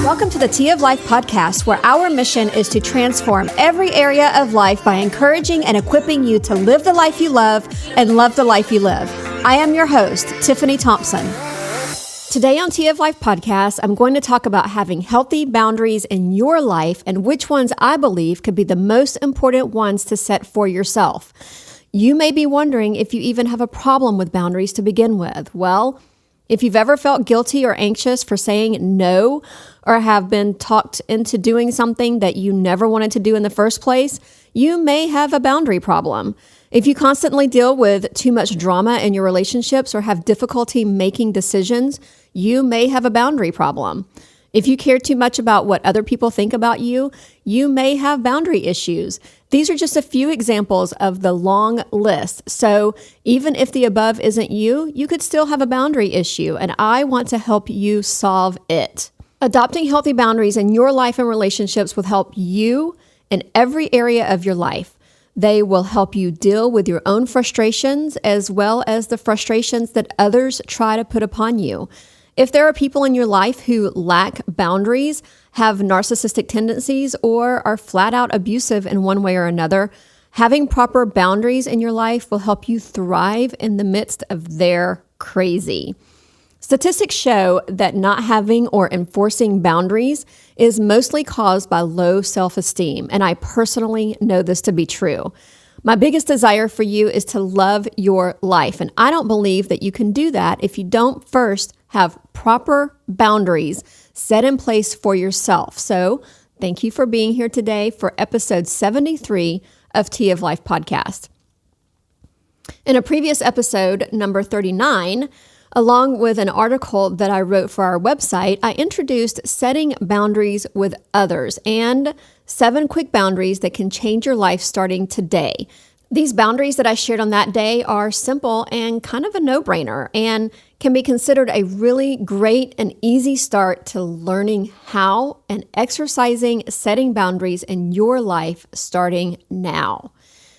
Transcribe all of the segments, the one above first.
Welcome to the Tea of Life podcast, where our mission is to transform every area of life by encouraging and equipping you to live the life you love and love the life you live. I am your host, Tiffany Thompson. Today on Tea of Life podcast, I'm going to talk about having healthy boundaries in your life and which ones I believe could be the most important ones to set for yourself. You may be wondering if you even have a problem with boundaries to begin with. Well, if you've ever felt guilty or anxious for saying no, or have been talked into doing something that you never wanted to do in the first place, you may have a boundary problem. If you constantly deal with too much drama in your relationships or have difficulty making decisions, you may have a boundary problem. If you care too much about what other people think about you, you may have boundary issues. These are just a few examples of the long list. So even if the above isn't you, you could still have a boundary issue, and I want to help you solve it. Adopting healthy boundaries in your life and relationships will help you in every area of your life. They will help you deal with your own frustrations as well as the frustrations that others try to put upon you. If there are people in your life who lack boundaries, have narcissistic tendencies, or are flat out abusive in one way or another, having proper boundaries in your life will help you thrive in the midst of their crazy. Statistics show that not having or enforcing boundaries is mostly caused by low self-esteem, and I personally know this to be true. My biggest desire for you is to love your life, and I don't believe that you can do that if you don't first have proper boundaries set in place for yourself. So thank you for being here today for episode 73 of Tea of Life podcast. In a previous episode, number 39, along with an article that I wrote for our website, I introduced setting boundaries with others and 7 quick boundaries that can change your life starting today. These boundaries that I shared on that day are simple and kind of a no-brainer and can be considered a really great and easy start to learning how and exercising setting boundaries in your life starting now.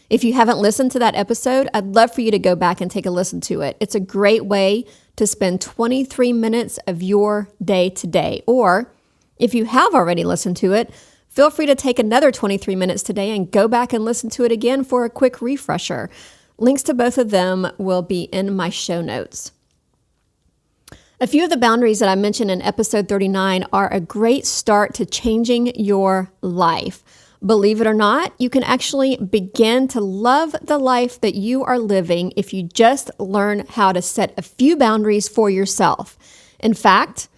If you haven't listened to that episode, I'd love for you to go back and take a listen to it. It's a great way to spend 23 minutes of your day today. Or if you have already listened to it, feel free to take another 23 minutes today and go back and listen to it again for a quick refresher. Links to both of them will be in my show notes. A few of the boundaries that I mentioned in episode 39 are a great start to changing your life. Believe it or not, you can actually begin to love the life that you are living if you just learn how to set a few boundaries for yourself. In fact,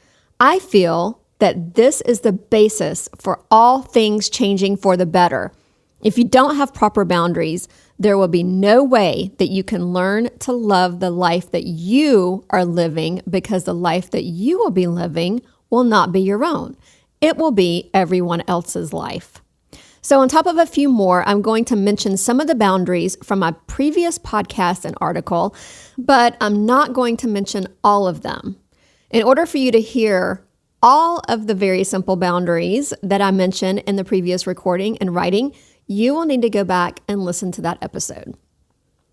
I feel that this is the basis for all things changing for the better. If you don't have proper boundaries, there will be no way that you can learn to love the life that you are living, because the life that you will be living will not be your own. It will be everyone else's life. So on top of a few more, I'm going to mention some of the boundaries from my previous podcast and article, but I'm not going to mention all of them. In order for you to hear all of the very simple boundaries that I mentioned in the previous recording and writing, you will need to go back and listen to that episode.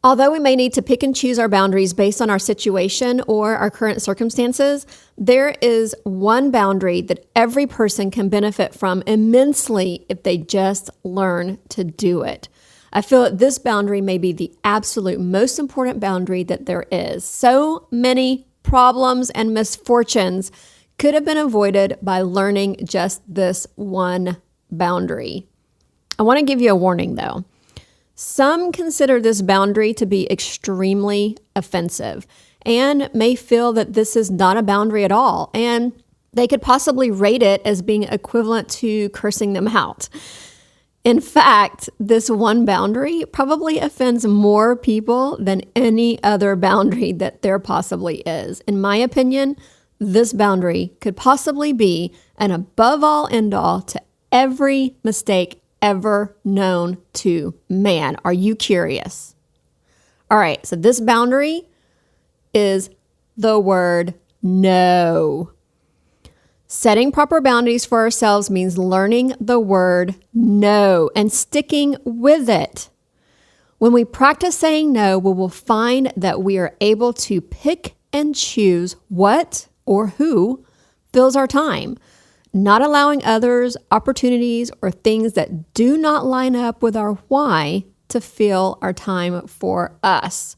Although we may need to pick and choose our boundaries based on our situation or our current circumstances, there is one boundary that every person can benefit from immensely if they just learn to do it. I feel that this boundary may be the absolute most important boundary that there is. So many problems and misfortunes could have been avoided by learning just this one boundary. I want to give you a warning though. Some consider this boundary to be extremely offensive and may feel that this is not a boundary at all, and they could possibly rate it as being equivalent to cursing them out. In fact, this one boundary probably offends more people than any other boundary that there possibly is. In my opinion, this boundary could possibly be an above all end all to every mistake ever known to man. Are you curious? All right, so this boundary is the word no. Setting proper boundaries for ourselves means learning the word no and sticking with it. When we practice saying no, we will find that we are able to pick and choose what or who fills our time. not allowing others, opportunities, or things that do not line up with our why to fill our time for us.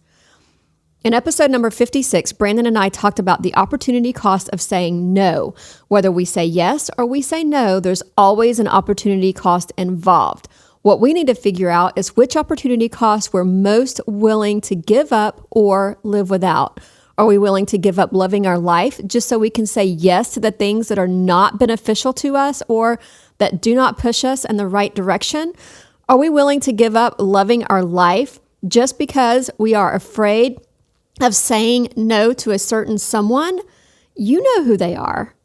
In episode number 56, Brandon and I talked about the opportunity cost of saying no. Whether we say yes or we say no, there's always an opportunity cost involved. What we need to figure out is which opportunity cost we're most willing to give up or live without. Are we willing to give up loving our life just so we can say yes to the things that are not beneficial to us or that do not push us in the right direction? Are we willing to give up loving our life just because we are afraid of saying no to a certain someone? You know who they are.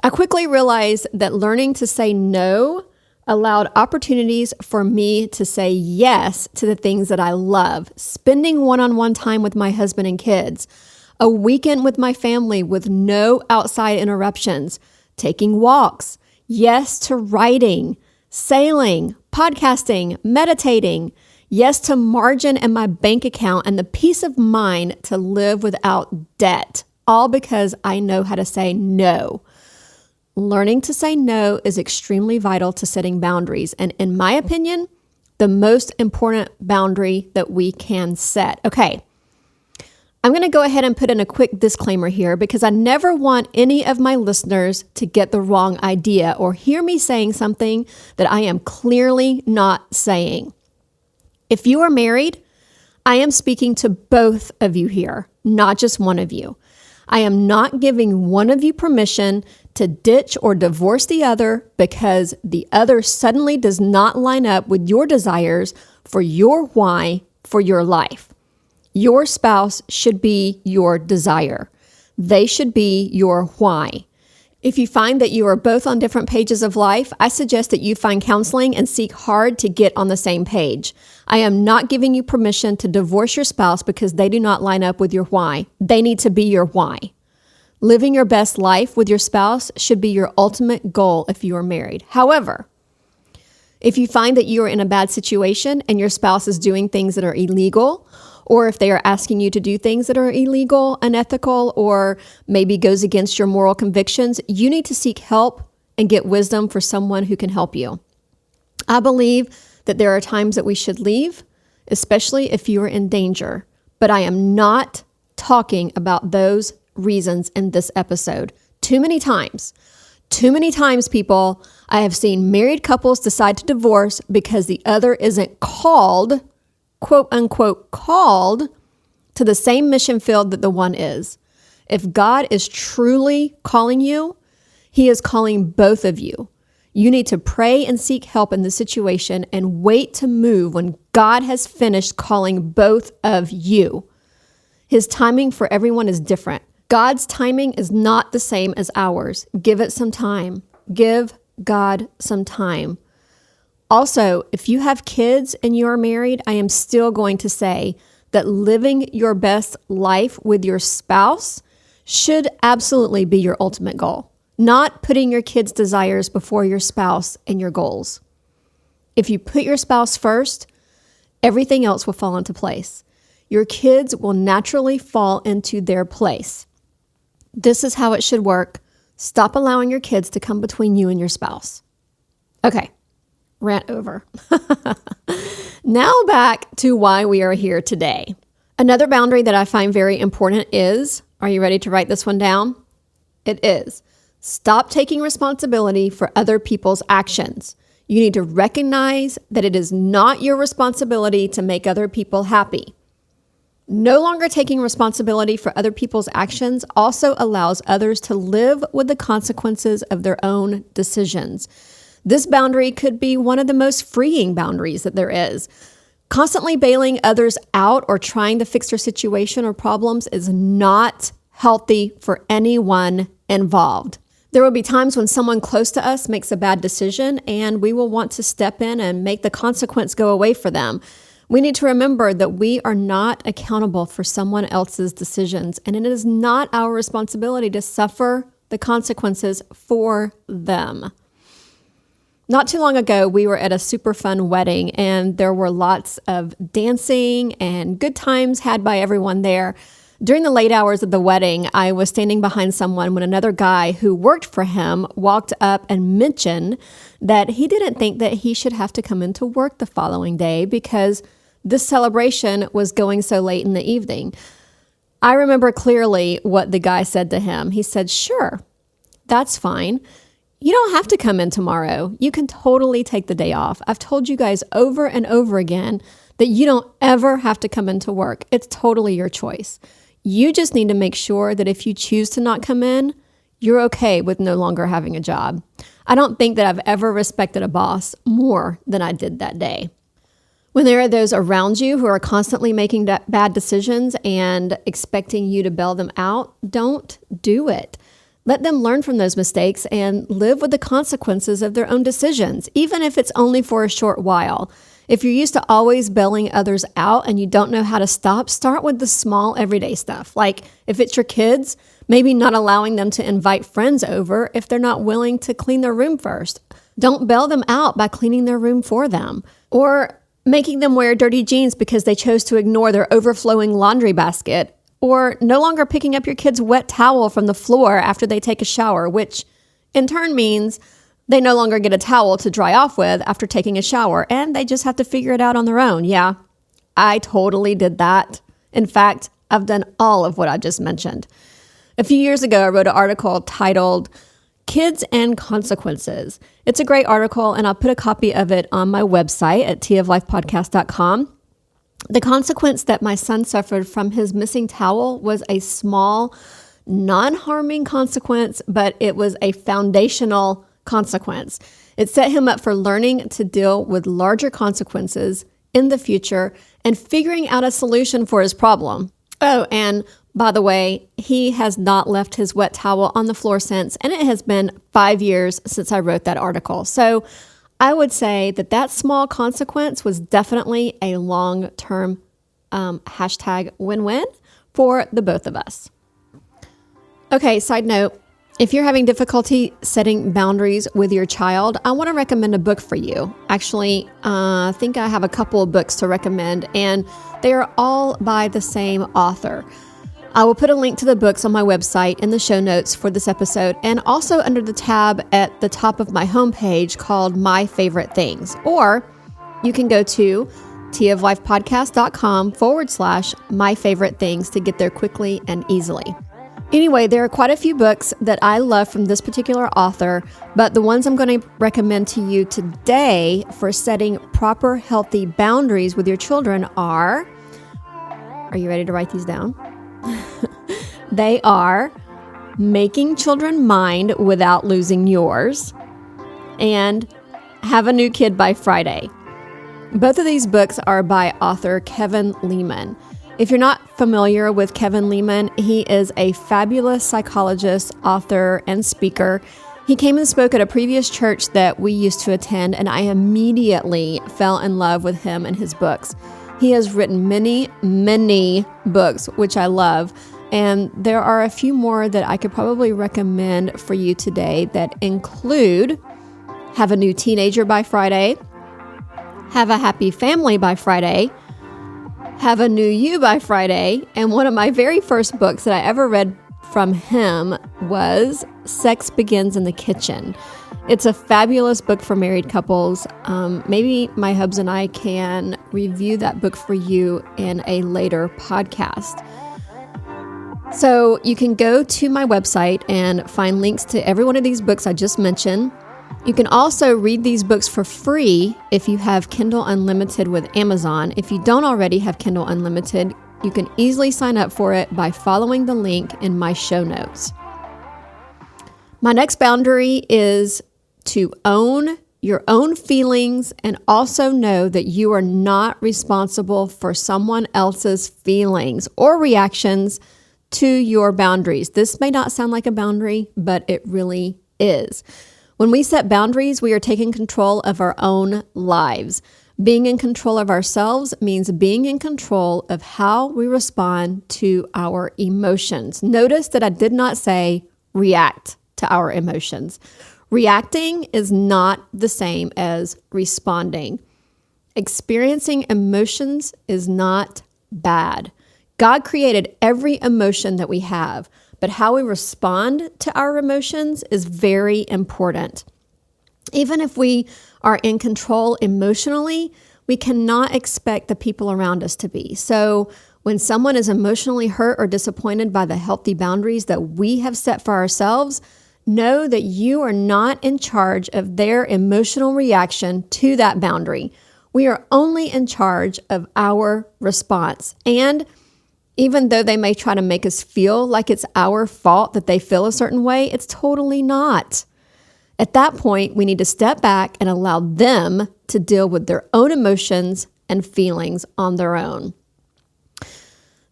I quickly realized that learning to say no allowed opportunities for me to say yes to the things that I love. Spending one-on-one time with my husband and kids, a weekend with my family with no outside interruptions, taking walks, yes to writing, sailing, podcasting, meditating, yes to margin in my bank account and the peace of mind to live without debt, all because I know how to say no. Learning to say no is extremely vital to setting boundaries. And in my opinion, the most important boundary that we can set. Okay, I'm going to go ahead and put in a quick disclaimer here because I never want any of my listeners to get the wrong idea or hear me saying something that I am clearly not saying. If you are married, I am speaking to both of you here, not just one of you. I am not giving one of you permission to ditch or divorce the other because the other suddenly does not line up with your desires for your why for your life. Your spouse should be your desire. They should be your why. If you find that you are both on different pages of life, I suggest that you find counseling and seek hard to get on the same page. I am not giving you permission to divorce your spouse because they do not line up with your why. They need to be your why. Living your best life with your spouse should be your ultimate goal if you are married. However, if you find that you are in a bad situation and your spouse is doing things that are illegal, or if they are asking you to do things that are illegal, unethical, or maybe goes against your moral convictions, you need to seek help and get wisdom for someone who can help you. I believe that there are times that we should leave, especially if you are in danger, but I am not talking about those reasons in this episode. Too many times, people, I have seen married couples decide to divorce because the other isn't called, quote unquote, called to the same mission field that the one is. If God is truly calling you, He is calling both of you. You need to pray and seek help in the situation and wait to move when God has finished calling both of you. His timing for everyone is different. God's timing is not the same as ours. Give it some time. Give God some time. Also, if you have kids and you are married, I am still going to say that living your best life with your spouse should absolutely be your ultimate goal, not putting your kids' desires before your spouse and your goals. If you put your spouse first, everything else will fall into place. Your kids will naturally fall into their place. This is how it should work. Stop allowing your kids to come between you and your spouse. Okay, rant over. Now back to why we are here today. Another boundary that I find very important is, are you ready to write this one down? It is, stop taking responsibility for other people's actions. You need to recognize that it is not your responsibility to make other people happy. No longer taking responsibility for other people's actions also allows others to live with the consequences of their own decisions. This boundary could be one of the most freeing boundaries that there is. Constantly bailing others out or trying to fix their situation or problems is not healthy for anyone involved. There will be times when someone close to us makes a bad decision and we will want to step in and make the consequence go away for them. We need to remember that we are not accountable for someone else's decisions, and it is not our responsibility to suffer the consequences for them. Not too long ago, we were at a super fun wedding, and there were lots of dancing and good times had by everyone there. During the late hours of the wedding, I was standing behind someone when another guy who worked for him walked up and mentioned that he didn't think that he should have to come into work the following day because this celebration was going so late in the evening. I remember clearly what the guy said to him. He said, "Sure, that's fine. You don't have to come in tomorrow. You can totally take the day off. I've told you guys over and over again that you don't ever have to come into work. It's totally your choice. You just need to make sure that if you choose to not come in, you're okay with no longer having a job." I don't think that I've ever respected a boss more than I did that day. When there are those around you who are constantly making bad decisions and expecting you to bail them out, don't do it. Let them learn from those mistakes and live with the consequences of their own decisions, even if it's only for a short while. If you're used to always bailing others out and you don't know how to stop, start with the small everyday stuff. Like if it's your kids, maybe not allowing them to invite friends over if they're not willing to clean their room first. Don't bail them out by cleaning their room for them. Or making them wear dirty jeans because they chose to ignore their overflowing laundry basket. Or no longer picking up your kid's wet towel from the floor after they take a shower, which in turn means they no longer get a towel to dry off with after taking a shower, and they just have to figure it out on their own. Yeah, I totally did that. In fact, I've done all of what I just mentioned. A few years ago, I wrote an article titled Kids and Consequences. It's a great article, and I'll put a copy of it on my website at toflifepodcast.com. The consequence that my son suffered from his missing towel was a small, non-harming consequence, but it was a foundational consequence. It set him up for learning to deal with larger consequences in the future and figuring out a solution for his problem. Oh, and by the way, he has not left his wet towel on the floor since, and it has been 5 years since I wrote that article. So I would say that that small consequence was definitely a long-term hashtag win-win for the both of us. Okay, side note, if you're having difficulty setting boundaries with your child, I want to recommend a book for you. Actually, I think I have a couple of books to recommend, and they are all by the same author. I will put a link to the books on my website in the show notes for this episode, and also under the tab at the top of my homepage called My Favorite Things. Or you can go to toflifepodcast.com/my favorite things to get there quickly and easily. Anyway, there are quite a few books that I love from this particular author, but the ones I'm going to recommend to you today for setting proper, healthy boundaries with your children are you ready to write these down? They are Making Children Mind Without Losing Yours and Have a New Kid by Friday. Both of these books are by author Kevin Leman. If you're not familiar with Kevin Leman, he is a fabulous psychologist, author, and speaker. He came and spoke at a previous church that we used to attend, and I immediately fell in love with him and his books. He has written many, many books, which I love, and there are a few more that I could probably recommend for you today that include Have a New Teenager by Friday, Have a Happy Family by Friday, Have a New You by Friday, and one of my very first books that I ever read from him was Sex Begins in the Kitchen. It's a fabulous book for married couples. Maybe my hubs and I can review that book for you in a later podcast. So you can go to my website and find links to every one of these books I just mentioned. You can also read these books for free if you have Kindle Unlimited with Amazon. If you don't already have Kindle Unlimited, you can easily sign up for it by following the link in my show notes. My next boundary is to own your own feelings and also know that you are not responsible for someone else's feelings or reactions to your boundaries. This may not sound like a boundary, but it really is. When we set boundaries, we are taking control of our own lives. Being in control of ourselves means being in control of how we respond to our emotions. Notice that I did not say react to our emotions. Reacting is not the same as responding. Experiencing emotions is not bad. God created every emotion that we have, but how we respond to our emotions is very important. Even if we are in control emotionally, we cannot expect the people around us to be. So when someone is emotionally hurt or disappointed by the healthy boundaries that we have set for ourselves, know that you are not in charge of their emotional reaction to that boundary. We are only in charge of our response. And even though they may try to make us feel like it's our fault that they feel a certain way, it's totally not. At that point, we need to step back and allow them to deal with their own emotions and feelings on their own.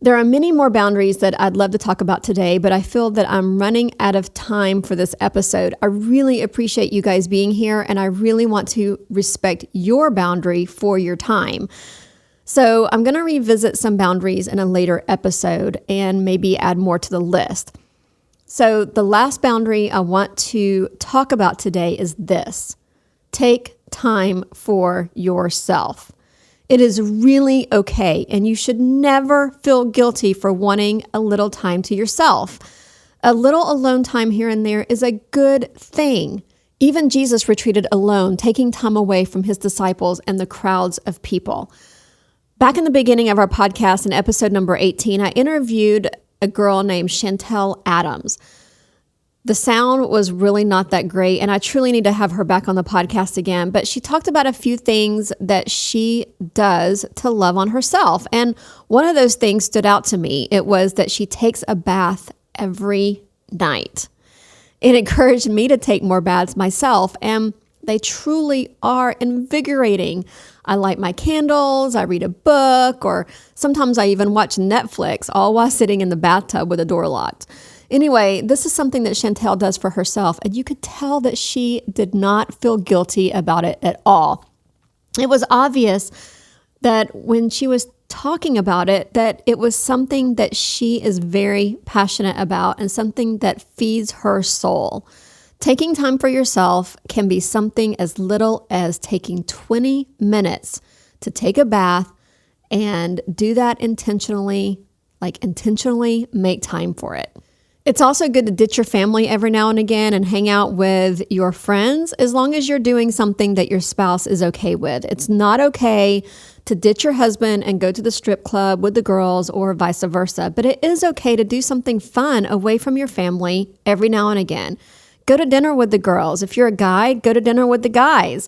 There are many more boundaries that I'd love to talk about today, but I feel that I'm running out of time for this episode. I really appreciate you guys being here, and I really want to respect your boundary for your time. So I'm going to revisit some boundaries in a later episode and maybe add more to the list. So the last boundary I want to talk about today is this: take time for yourself. It is really okay, and you should never feel guilty for wanting a little time to yourself. A little alone time here and there is a good thing. Even Jesus retreated alone, taking time away from his disciples and the crowds of people. Back in the beginning of our podcast, in episode number 18, I interviewed a girl named Chantel Adams. The sound was really not that great, and I truly need to have her back on the podcast again. But she talked about a few things that she does to love on herself. And one of those things stood out to me. It was that she takes a bath every night. It encouraged me to take more baths myself, and they truly are invigorating. I light my candles, I read a book, or sometimes I even watch Netflix, all while sitting in the bathtub with the door locked. Anyway, this is something that Chantel does for herself, and you could tell that she did not feel guilty about it at all. It was obvious that when she was talking about it, that it was something that she is very passionate about and something that feeds her soul. Taking time for yourself can be something as little as taking 20 minutes to take a bath and do that intentionally make time for it. It's also good to ditch your family every now and again and hang out with your friends as long as you're doing something that your spouse is okay with. It's not okay to ditch your husband and go to the strip club with the girls or vice versa, but it is okay to do something fun away from your family every now and again. Go to dinner with the girls. If you're a guy, go to dinner with the guys.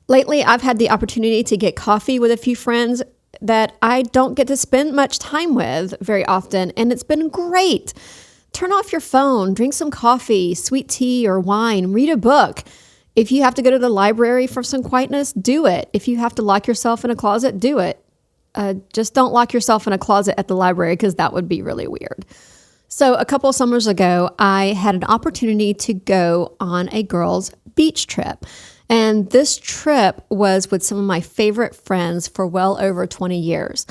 Lately, I've had the opportunity to get coffee with a few friends that I don't get to spend much time with very often, and it's been great. Turn off your phone, drink some coffee, sweet tea or wine, read a book. If you have to go to the library for some quietness, do it. If you have to lock yourself in a closet, do it. Just don't lock yourself in a closet at the library because that would be really weird. So a couple of summers ago, I had an opportunity to go on a girls' beach trip. And this trip was with some of my favorite friends for well over 20 years.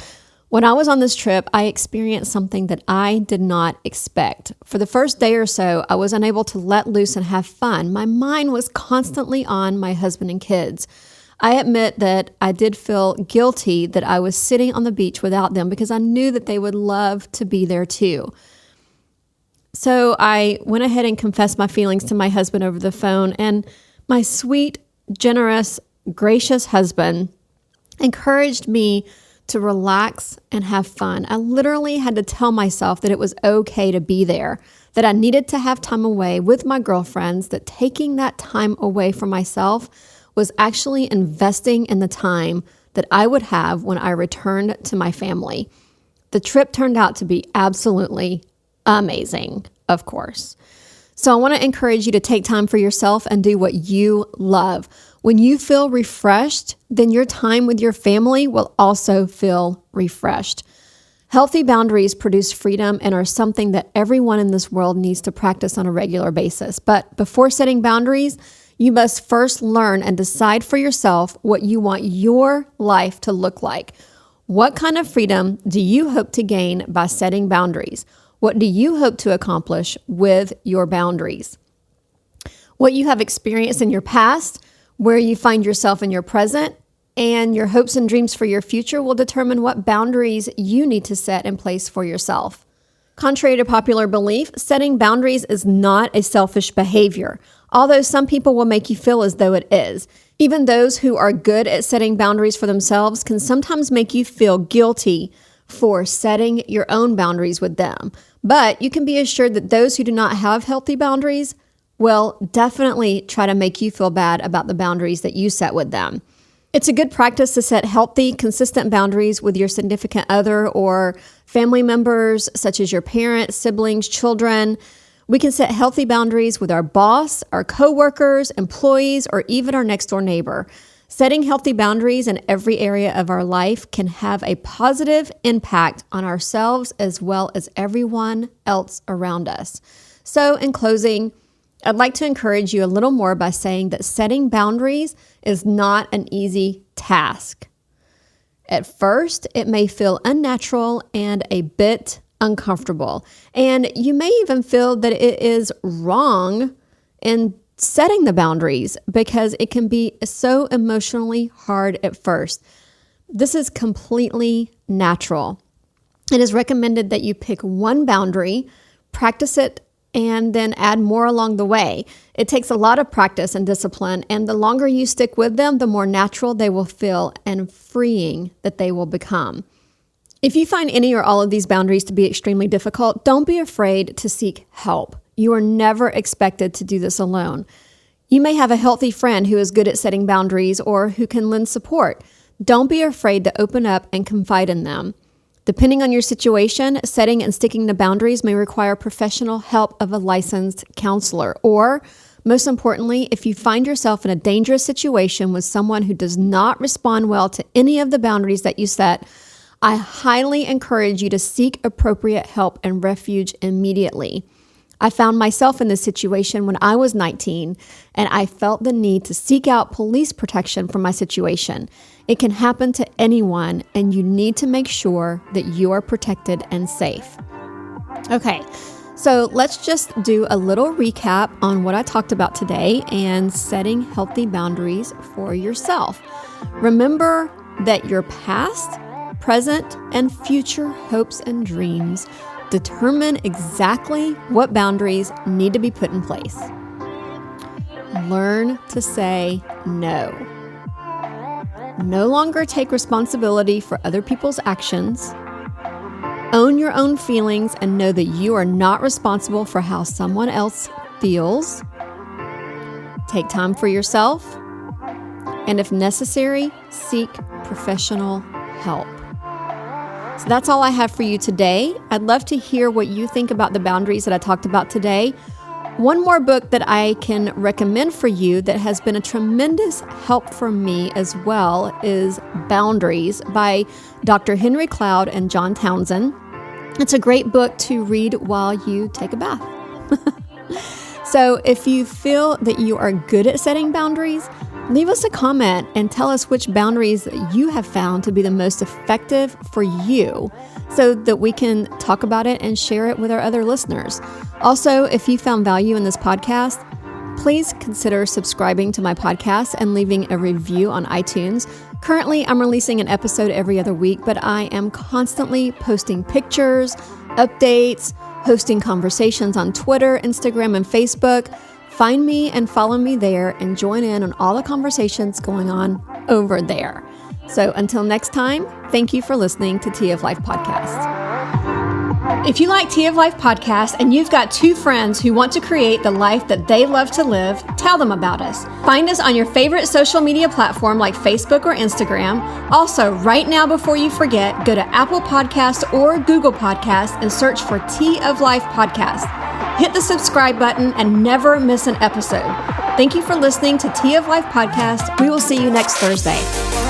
When I was on this trip, I experienced something that I did not expect. For the first day or so, I was unable to let loose and have fun. My mind was constantly on my husband and kids. I admit that I did feel guilty that I was sitting on the beach without them because I knew that they would love to be there too. So I went ahead and confessed my feelings to my husband over the phone, and my sweet, generous, gracious husband encouraged me to relax and have fun. I literally had to tell myself that it was okay to be there, that I needed to have time away with my girlfriends, that taking that time away from myself was actually investing in the time that I would have when I returned to my family. The trip turned out to be absolutely amazing, of course. So I want to encourage you to take time for yourself and do what you love. When you feel refreshed, then your time with your family will also feel refreshed. Healthy boundaries produce freedom and are something that everyone in this world needs to practice on a regular basis. But before setting boundaries, you must first learn and decide for yourself what you want your life to look like. What kind of freedom do you hope to gain by setting boundaries? What do you hope to accomplish with your boundaries? What you have experienced in your past, where you find yourself in your present, and your hopes and dreams for your future will determine what boundaries you need to set in place for yourself. Contrary to popular belief, setting boundaries is not a selfish behavior, although some people will make you feel as though it is. Even those who are good at setting boundaries for themselves can sometimes make you feel guilty for setting your own boundaries with them. But you can be assured that those who do not have healthy boundaries will definitely try to make you feel bad about the boundaries that you set with them. It's a good practice to set healthy, consistent boundaries with your significant other or family members, such as your parents, siblings, children. We can set healthy boundaries with our boss, our coworkers, employees, or even our next door neighbor. Setting healthy boundaries in every area of our life can have a positive impact on ourselves as well as everyone else around us. So in closing, I'd like to encourage you a little more by saying that setting boundaries is not an easy task. At first, it may feel unnatural and a bit uncomfortable, and you may even feel that it is wrong in setting the boundaries because it can be so emotionally hard at first. This is completely natural. It is recommended that you pick one boundary, practice it, and then add more along the way. It takes a lot of practice and discipline, and the longer you stick with them, the more natural they will feel and freeing that they will become. If you find any or all of these boundaries to be extremely difficult, don't be afraid to seek help. You are never expected to do this alone. You may have a healthy friend who is good at setting boundaries or who can lend support. Don't be afraid to open up and confide in them. Depending on your situation, setting and sticking to boundaries may require professional help of a licensed counselor. Or, most importantly, if you find yourself in a dangerous situation with someone who does not respond well to any of the boundaries that you set, I highly encourage you to seek appropriate help and refuge immediately. I found myself in this situation when I was 19, and I felt the need to seek out police protection for my situation. It can happen to anyone, and you need to make sure that you are protected and safe. Okay, so let's just do a little recap on what I talked about today and setting healthy boundaries for yourself. Remember that your past, present, and future hopes and dreams determine exactly what boundaries need to be put in place. Learn to say no. No longer take responsibility for other people's actions. Own your own feelings and know that you are not responsible for how someone else feels. Take time for yourself. And if necessary, seek professional help. So that's all I have for you today. I'd love to hear what you think about the boundaries that I talked about today. One more book that I can recommend for you that has been a tremendous help for me as well is Boundaries by Dr. Henry Cloud and John Townsend. It's a great book to read while you take a bath. So if you feel that you are good at setting boundaries, leave us a comment and tell us which boundaries you have found to be the most effective for you so that we can talk about it and share it with our other listeners. Also, if you found value in this podcast, please consider subscribing to my podcast and leaving a review on iTunes. Currently, I'm releasing an episode every other week, but I am constantly posting pictures, updates, hosting conversations on Twitter, Instagram, and Facebook. Find me and follow me there and join in on all the conversations going on over there. So until next time, thank you for listening to Tea of Life Podcast. If you like Tea of Life Podcast and you've got two friends who want to create the life that they love to live, tell them about us. Find us on your favorite social media platform like Facebook or Instagram. Also, right now before you forget, go to Apple Podcasts or Google Podcasts and search for Tea of Life Podcast. Hit the subscribe button and never miss an episode. Thank you for listening to Tea of Life Podcast. We will see you next Thursday.